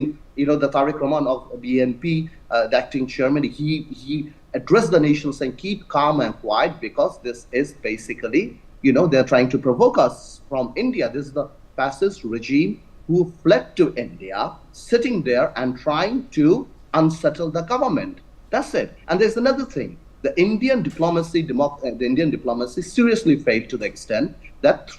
the Tariq Rahman of BNP, the acting chairman, he addressed the nation saying, keep calm and quiet because this is basically, they're trying to provoke us from India. This is the fascist regime who fled to India, sitting there and trying to unsettle the government. That's it. And there's another thing. The Indian diplomacy seriously failed to the extent that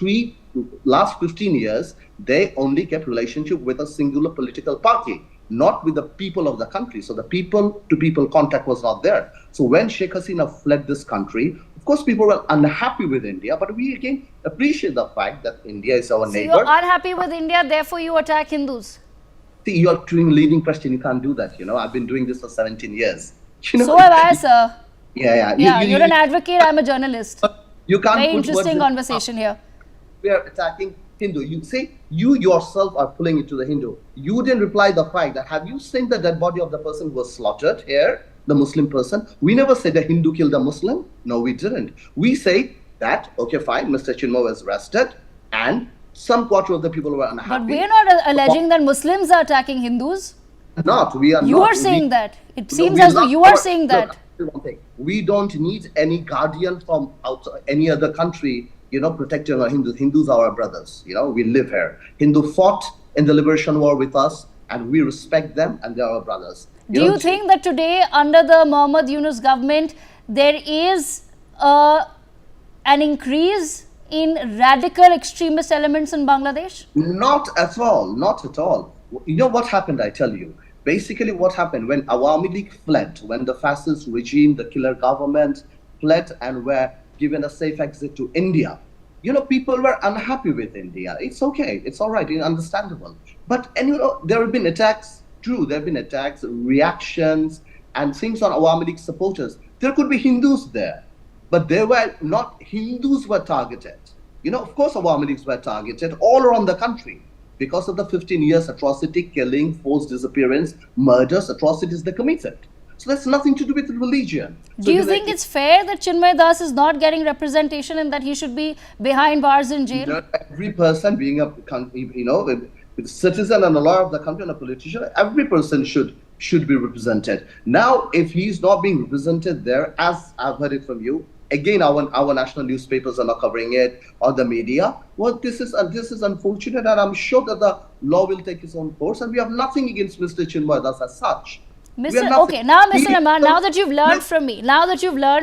last 15 years, they only kept relationship with a singular political party, not with the people of the country. So the people-to-people contact was not there. So when Sheikh Hasina fled this country, of course, people were unhappy with India, but we again appreciate the fact that India is our neighbor. So you're unhappy with India, therefore you attack Hindus. See, you're doing leading question. You can't do that. I've been doing this for 17 years. So have I, sir. Yeah. You're an advocate. I'm a journalist. You can't. Very interesting conversation here. We are attacking Hindu. You say you yourself are pulling it to the Hindu. You didn't reply the fact that have you seen the dead body of the person who was slaughtered here, the Muslim person? We never said the Hindu killed a Muslim. No, we didn't. We say that, okay, fine, Mr. Chinmoy was arrested and some quarter of the people were unhappy. But we're not alleging that Muslims are attacking Hindus. We are not. You are saying that. It seems as though you are saying that. We don't need any guardian from outside, any other country, protecting our Hindus. Hindus are our brothers. We live here. Hindu fought in the liberation war with us, and we respect them, and they are our brothers. Do you think that today, under the Mohammad Yunus government, there is an increase in radical extremist elements in Bangladesh? Not at all. Not at all. You know what happened, I tell you. Basically, what happened when Awami League fled, when the fascist regime, the killer government fled and were given a safe exit to India, people were unhappy with India. It's okay. It's all right. It's understandable. But, there have been attacks. True, there have been attacks, reactions, and things on Awami League supporters. There could be Hindus there, but there were not Hindus were targeted. Of course, Awami Leagues were targeted all around the country because of the 15 years atrocity, killing, forced disappearance, murders, atrocities they committed. So that's nothing to do with religion. Do you think it's fair that Chinmoy Das is not getting representation and that he should be behind bars in jail? Every person being a citizen and a lawyer of the country and a politician, every person should be represented. Now, if he's not being represented there, as I've heard it from you, again, our national newspapers are not covering it, or the media. Well, this is unfortunate, and I'm sure that the law will take its own course, and we have nothing against Mr. Chinmoy Das as such. Okay, now, Mr. Rahman, now that you've learned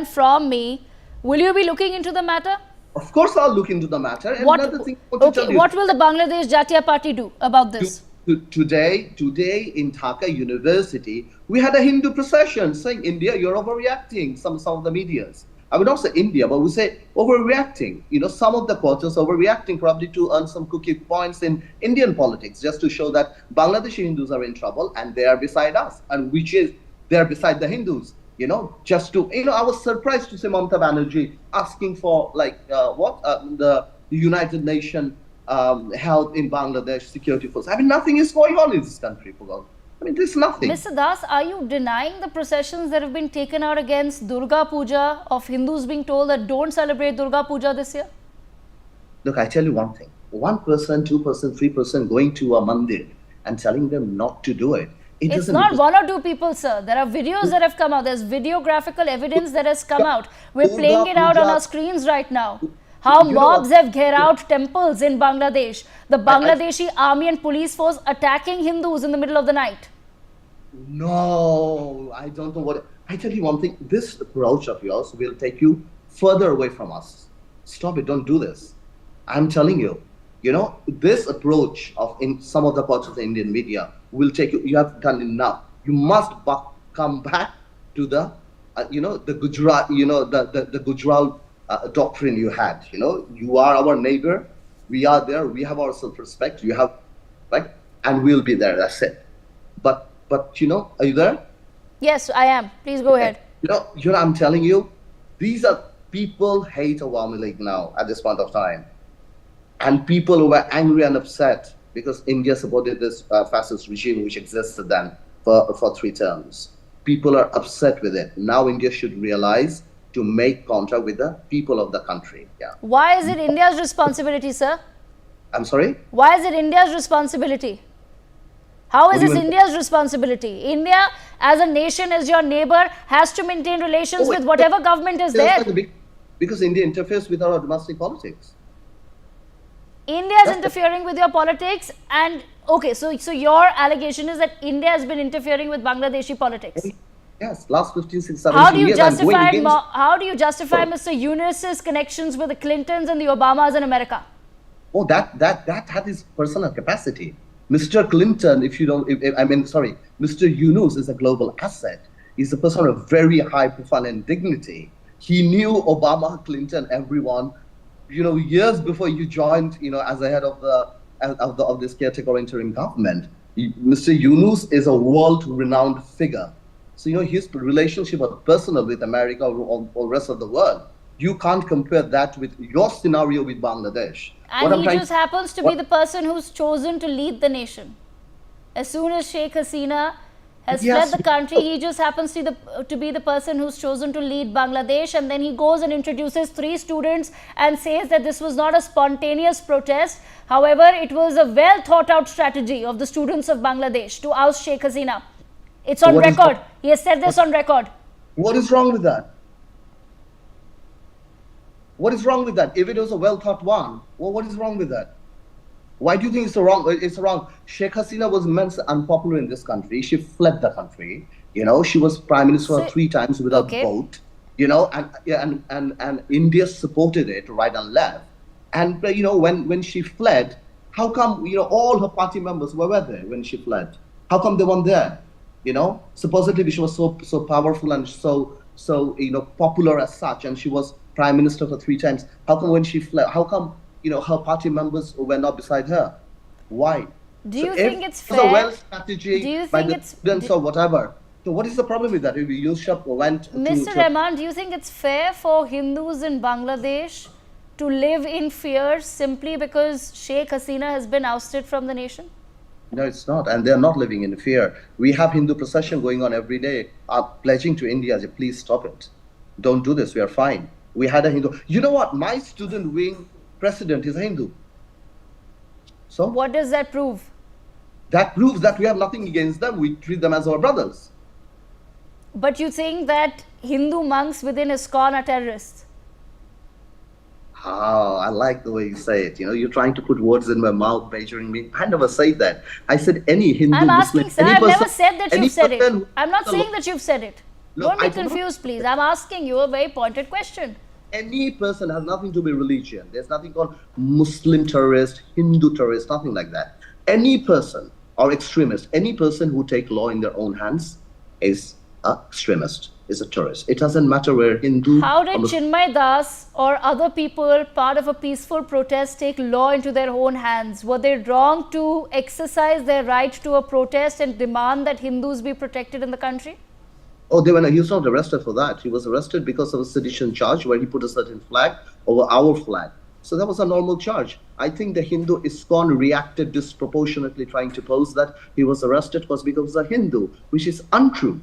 from me, will you be looking into the matter? Of course, I'll look into the matter. And what will the Bangladesh Jatiya Party do about this? Today in Dhaka University, we had a Hindu procession saying, India, you're overreacting, some of the medias. I would not say India, but we say overreacting. Some of the quarters overreacting probably to earn some cookie points in Indian politics, just to show that Bangladeshi Hindus are in trouble and they are beside us, and they are beside the Hindus. Just to, I was surprised to see Mamata Banerjee asking for the United Nations help in Bangladesh security force. Nothing is going on in this country, for God. There's nothing. Mr. Das, are you denying the processions that have been taken out against Durga Puja, of Hindus being told that don't celebrate Durga Puja this year? Look, I tell you one thing. 1%, 2%, 3% going to a mandir and telling them not to do it. It's not one or two people, sir. There are videos that have come out. There's videographical evidence that has come out. We're playing it out on our screens right now. How mobs have gherawed out temples in Bangladesh. The Bangladeshi army and police force attacking Hindus in the middle of the night. No, I don't know what. I tell you one thing. This approach of yours will take you further away from us. Stop it. Don't do this. I'm telling you. This approach in some of the parts of the Indian media will take you. You have done enough. You must come back to the, the Gujarat, the Gujarat doctrine you had. You are our neighbor. We are there. We have our self-respect. You have, and we'll be there. That's it. But are you there? Yes, I am. Please go ahead. I'm telling you, these are people hate Awami League now at this point of time, and people who were angry and upset because India supported this fascist regime which existed then for 3 terms. People are upset with it. Now India should realize to make contact with the people of the country. Yeah. Why is it India's responsibility, sir? I'm sorry? Why is it India's responsibility? How is this India's responsibility? India, as a nation, as your neighbor, has to maintain relations with whatever government is there. Because India interferes with our domestic politics. India is interfering with your politics, and okay, so your allegation is that India has been interfering with Bangladeshi politics. Yes, last 15, 16, 17 years. How do you justify Mr. Yunus's connections with the Clintons and the Obamas in America? Oh, that had his personal capacity. Mr. Clinton, Mr. Yunus is a global asset. He's a person of very high profile and dignity. He knew Obama, Clinton, everyone, years before you joined, as the head of this caretaker interim government. Mr. Yunus is a world-renowned figure. So, his relationship was personal with America or the rest of the world. You can't compare that with your scenario with Bangladesh. And he just happens to be the person who's chosen to lead the nation. As soon as Sheikh Hasina has fled the country, he just happens to be the person who's chosen to lead Bangladesh, and then he goes and introduces 3 students and says that this was not a spontaneous protest. However, it was a well thought out strategy of the students of Bangladesh to oust Sheikh Hasina. It's on record. He has said this on record. What is wrong with that? What is wrong with that? If it was a well thought one, well, what is wrong with that? Why do you think it's wrong? It's wrong. Sheikh Hasina was immensely unpopular in this country. She fled the country. She was prime minister 3 times without vote. And India supported it right and left. And when she fled, how come all her party members were there when she fled? How come they weren't there? Supposedly she was so powerful and so popular as such, and she was prime minister for 3 times. How come when she fled? How come her party members were not beside her? Why? Do you think it's fair? It's a well strategy by the students or whatever. So what is the problem with that? If Yusuf went Mr. Rahman, do you think it's fair for Hindus in Bangladesh to live in fear simply because Sheikh Hasina has been ousted from the nation? No, it's not. And they're not living in fear. We have Hindu procession going on every day, pledging to India, please stop it. Don't do this. We are fine. We had a Hindu. You know what? My student wing president is a Hindu. So what does that prove? That proves that we have nothing against them. We treat them as our brothers. But you think that Hindu monks within ISKCON are terrorists? Oh, I like the way you say it. You're trying to put words in my mouth, measuring me. I never said that. I said any Hindu I'm asking, Muslim, sir. I've never said that you've said it. I'm not no, saying that you've said it. Don't be confused, please. I'm asking you a very pointed question. Any person has nothing to do with religion. There's nothing called Muslim terrorist, Hindu terrorist, nothing like that. Any person or extremist, any person who take law in their own hands is an extremist, is a terrorist. It doesn't matter where Hindu. How did Chinmay Das or other people part of a peaceful protest take law into their own hands? Were they wrong to exercise their right to a protest and demand that Hindus be protected in the country? Oh, he was not arrested for that. He was arrested because of a sedition charge where he put a certain flag over our flag. So that was a normal charge. I think the Hindu ISKCON reacted disproportionately trying to pose that he was arrested because he was a Hindu, which is untrue.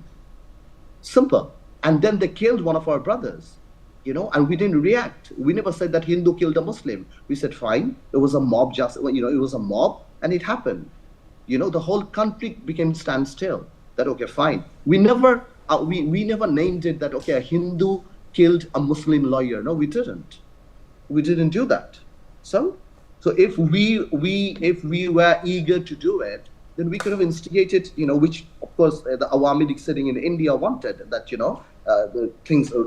Simple. And then they killed one of our brothers, and we didn't react. We never said that Hindu killed a Muslim. We said, fine, it was a mob, it was a mob, and it happened. The whole country became standstill. That, okay, fine. We never named it that, okay, a Hindu killed a Muslim lawyer. No, we didn't. We didn't do that. So if we were eager to do it, then we could have instigated, which of course the Awami League sitting in India wanted, that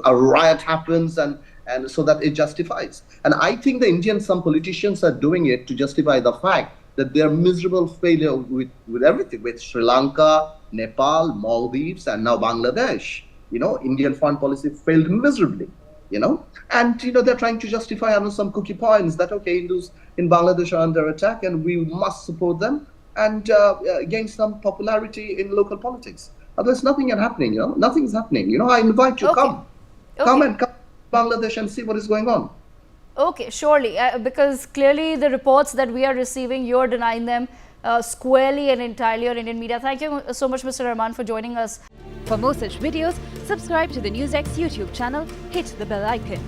a riot happens and so that it justifies. And I think some politicians are doing it to justify the fact that their miserable failure with everything, with Sri Lanka, Nepal, Maldives, and now Bangladesh. Indian foreign policy failed miserably. And they're trying to justify some cookie points that, okay, Hindus in Bangladesh are under attack and we must support them and gain some popularity in local politics. Otherwise, nothing is happening. Nothing is happening. I invite you, come to Bangladesh and see what is going on. Okay, surely, because clearly the reports that we are receiving, you're denying them squarely and entirely on Indian media. Thank you so much, Mr. Rahman, for joining us. For more such videos, subscribe to the newsX YouTube channel, hit the bell icon.